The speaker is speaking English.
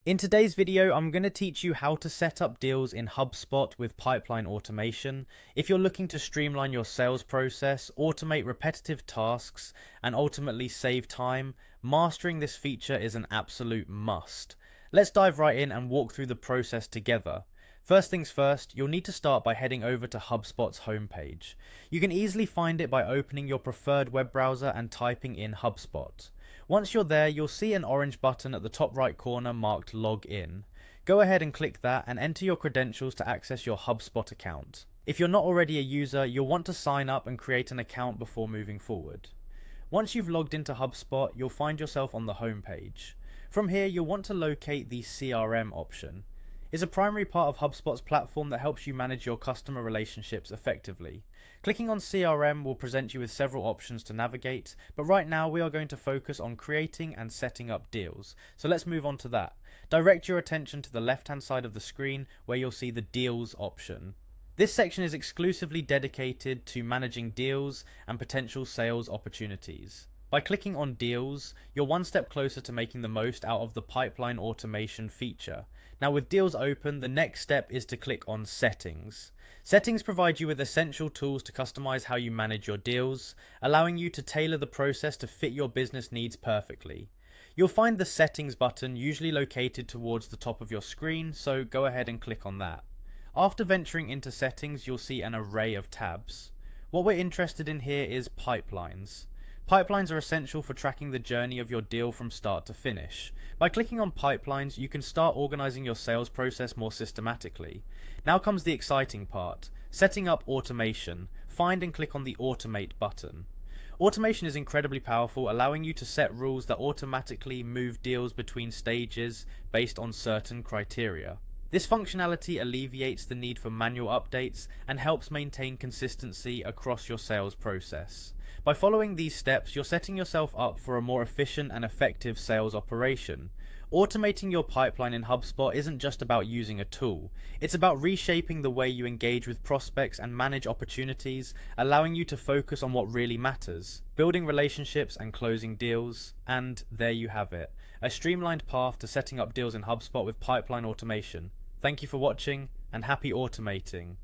In today's video, I'm going to teach you how to set up deals in HubSpot with pipeline automation. If you're looking to streamline your sales process, automate repetitive tasks, and ultimately save time, mastering this feature is an absolute must. Let's dive right in and walk through the process together. First things first, you'll need to start by heading over to HubSpot's homepage. You can easily find it by opening your preferred web browser and typing in HubSpot. Once you're there, you'll see an orange button at the top right corner marked Log In. Go ahead and click that and enter your credentials to access your HubSpot account. If you're not already a user, you'll want to sign up and create an account before moving forward. Once you've logged into HubSpot, you'll find yourself on the home page. From here, you'll want to locate the CRM option. It's a primary part of HubSpot's platform that helps you manage your customer relationships effectively. Clicking on CRM will present you with several options to navigate, but right now we are going to focus on creating and setting up deals. So let's move on to that. Direct your attention to the left-hand side of the screen where you'll see the Deals option. This section is exclusively dedicated to managing deals and potential sales opportunities. By clicking on Deals, you're one step closer to making the most out of the pipeline automation feature. Now with Deals open, the next step is to click on Settings. Settings provide you with essential tools to customize how you manage your deals, allowing you to tailor the process to fit your business needs perfectly. You'll find the Settings button usually located towards the top of your screen, so go ahead and click on that. After venturing into Settings, you'll see an array of tabs. What we're interested in here is pipelines. Pipelines are essential for tracking the journey of your deal from start to finish. By clicking on pipelines, you can start organizing your sales process more systematically. Now comes the exciting part, setting up automation. Find and click on the Automate button. Automation is incredibly powerful, allowing you to set rules that automatically move deals between stages based on certain criteria. This functionality alleviates the need for manual updates and helps maintain consistency across your sales process. By following these steps, you're setting yourself up for a more efficient and effective sales operation. Automating your pipeline in HubSpot isn't just about using a tool. It's about reshaping the way you engage with prospects and manage opportunities, allowing you to focus on what really matters, building relationships and closing deals. And there you have it, a streamlined path to setting up deals in HubSpot with pipeline automation. Thank you for watching and happy automating.